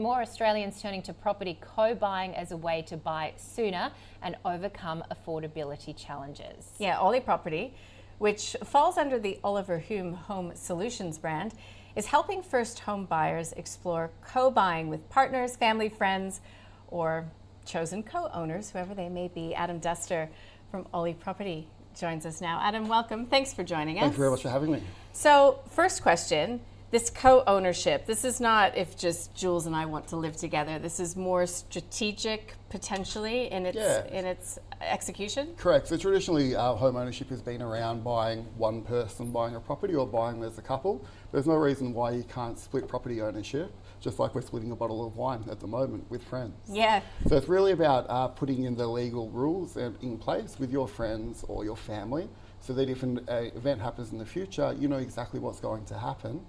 More Australians turning to property co-buying as a way to buy sooner and overcome affordability challenges. Yeah, Oli Property, which falls under the Hume Home Solutions brand, is helping first home buyers explore co-buying with partners, family, friends, or chosen co-owners, whoever they may be. Adam Duster from Oli Property joins us now. Adam, welcome. Thanks for joining us. Thank you very much for having me. So, first question. This co-ownership, this is not if just Jules and I want to live together. This is more strategic, potentially, in its execution? Correct. So traditionally, home ownership has been around buying one person buying a property or buying as a couple. There's no reason why you can't split property ownership, just like we're splitting a bottle of wine at the moment with friends. Yeah. So it's really about putting in the legal rules in place with your friends or your family, so that if an event happens in the future, you know exactly what's going to happen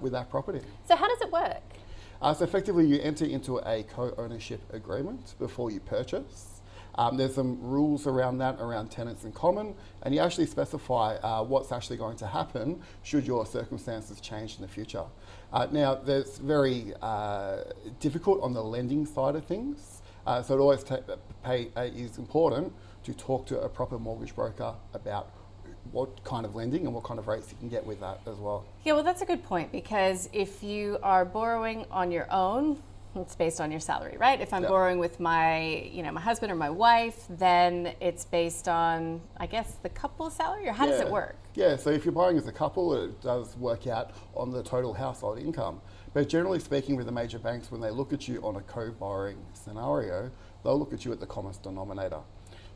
with that property. So how does it work? So effectively you enter into a co-ownership agreement before you purchase. There's some rules around that, around tenants in common, and you actually specify what's actually going to happen should your circumstances change in the future. Now, there's very difficult on the lending side of things, so it always is important to talk to a proper mortgage broker about what kind of lending and what kind of rates you can get with that as well. Yeah, well, that's a good point, because if you are borrowing on your own, it's based on your salary, right? If I'm borrowing with my husband or my wife, then it's based on, I guess, the couple's salary, or how does it work? Yeah, so if you're buying as a couple, it does work out on the total household income. But generally speaking, with the major banks, when they look at you on a co-borrowing scenario, they'll look at you at the common denominator.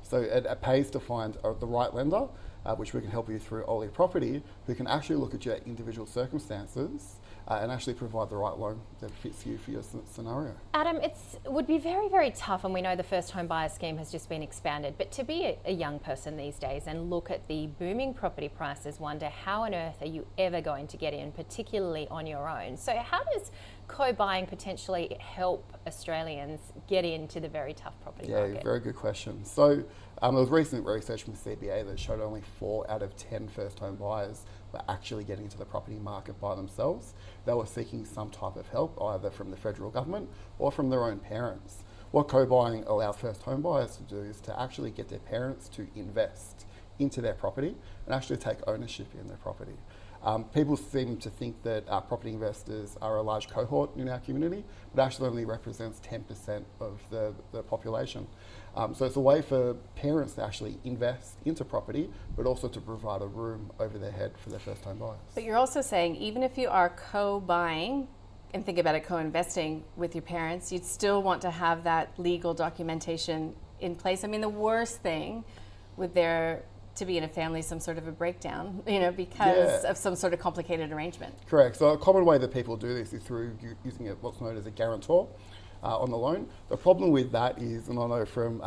So it pays to find the right lender, which we can help you through Oli Property, who can actually look at your individual circumstances and actually provide the right loan that fits you for your scenario. Adam, it would be very, very tough, and we know the first home buyer scheme has just been expanded, but to be a young person these days and look at the booming property prices, wonder how on earth are you ever going to get in, particularly on your own. So how does co-buying potentially help Australians get into the very tough property market? Yeah, very good question. So there was recent research from CBA that showed only 4 out of 10 first home buyers were actually getting into the property market by themselves. They were seeking some type of help, either from the federal government or from their own parents. What co-buying allows first home buyers to do is to actually get their parents to invest into their property and actually take ownership in their property. People seem to think that property investors are a large cohort in our community, but actually only represents 10% of the population. So it's a way for parents to actually invest into property, but also to provide a room over their head for their first home buyers. But you're also saying, even if you are co-buying, and think about it, co-investing with your parents, you'd still want to have that legal documentation in place. I mean, the worst thing with to be in a family, some sort of a breakdown, because of some sort of complicated arrangement. Correct. So a common way that people do this is through using what's known as a guarantor on the loan. The problem with that is, and I know from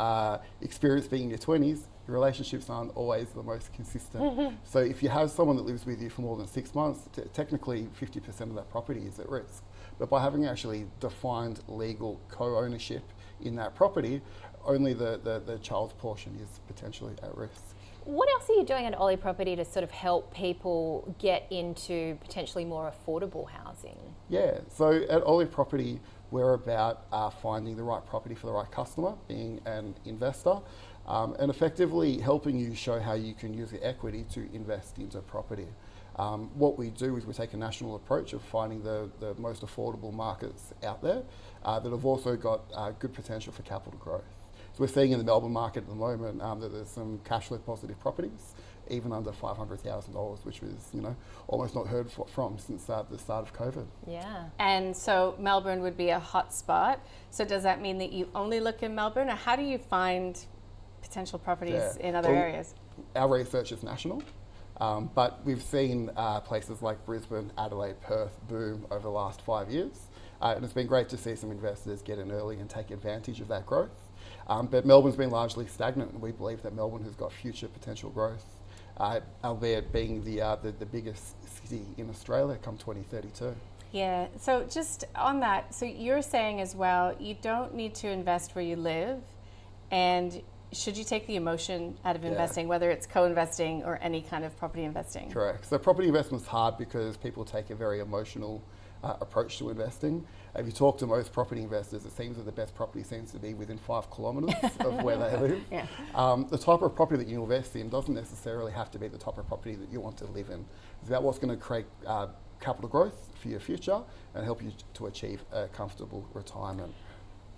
experience being in your 20s, your relationships aren't always the most consistent. Mm-hmm. So if you have someone that lives with you for more than 6 months, technically 50% of that property is at risk. But by having actually defined legal co-ownership in that property, only the child's portion is potentially at risk. What else are you doing at Oli Property to sort of help people get into potentially more affordable housing? Yeah, so at Oli Property, we're about finding the right property for the right customer, being an investor, and effectively helping you show how you can use your equity to invest into property. What we do is we take a national approach of finding the most affordable markets out there that have also got good potential for capital growth. So we're seeing in the Melbourne market at the moment that there's some cash flow positive properties, even under $500,000, which was almost not heard from since the start of COVID. Yeah. And so Melbourne would be a hot spot. So does that mean that you only look in Melbourne, or how do you find potential properties in other areas? Our research is national, but we've seen places like Brisbane, Adelaide, Perth boom over the last 5 years. And it's been great to see some investors get in early and take advantage of that growth. But Melbourne's been largely stagnant, and we believe that Melbourne has got future potential growth, albeit being the biggest city in Australia come 2032. Yeah, so just on that, so you're saying as well, you don't need to invest where you live, and should you take the emotion out of investing, whether it's co-investing or any kind of property investing? Correct. So property investment's hard because people take a very emotional approach to investing. if you talk to most property investors, it seems that the best property seems to be within 5 kilometres of where they live. Yeah. The type of property that you invest in doesn't necessarily have to be the type of property that you want to live in. It's about what's going to create capital growth for your future and help you to achieve a comfortable retirement.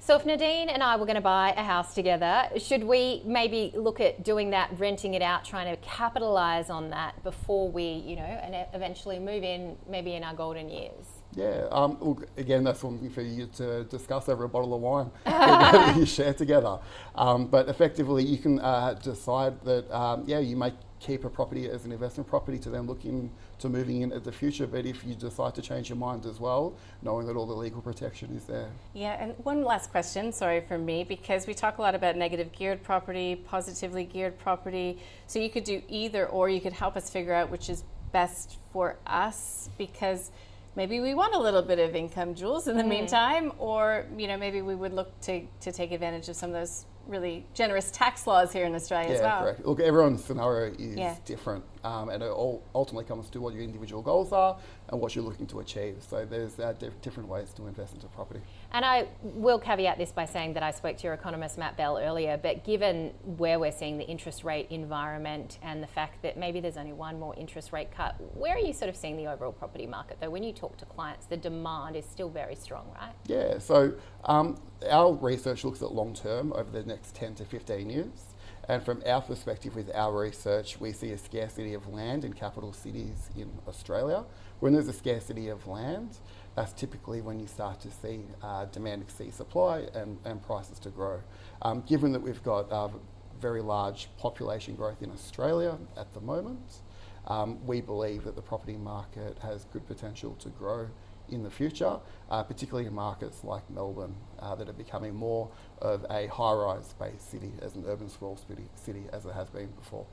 So if Nadine and I were going to buy a house together, should we maybe look at doing that, renting it out, trying to capitalise on that before we, and eventually move in, maybe in our golden years? Yeah, look, again, that's something for you to discuss over a bottle of wine that you share together. But effectively, you can decide that, you may keep a property as an investment property to then look into moving in at the future. But if you decide to change your mind as well, knowing that all the legal protection is there. Yeah, and one last question, sorry for me, because we talk a lot about negative geared property, positively geared property. So you could do either, or you could help us figure out which is best for us, because maybe we want a little bit of income, Jules, in the meantime, or maybe we would look to take advantage of some of those really generous tax laws here in Australia as well. Correct. Look, everyone's scenario is different, and it all ultimately comes to what your individual goals are and what you're looking to achieve. So there's different ways to invest into property. And I will caveat this by saying that I spoke to your economist Matt Bell earlier, but given where we're seeing the interest rate environment and the fact that maybe there's only one more interest rate cut, where are you sort of seeing the overall property market though? When you talk to clients, the demand is still very strong, right? Yeah, so our research looks at long term over the next 10 to 15 years. And from our perspective with our research, we see a scarcity of land in capital cities in Australia. When there's a scarcity of land, that's typically when you start to see demand exceed supply and prices to grow. Given that we've got very large population growth in Australia at the moment, we believe that the property market has good potential to grow in the future, particularly in markets like Melbourne that are becoming more of a high-rise based city as an urban sprawl city as it has been before.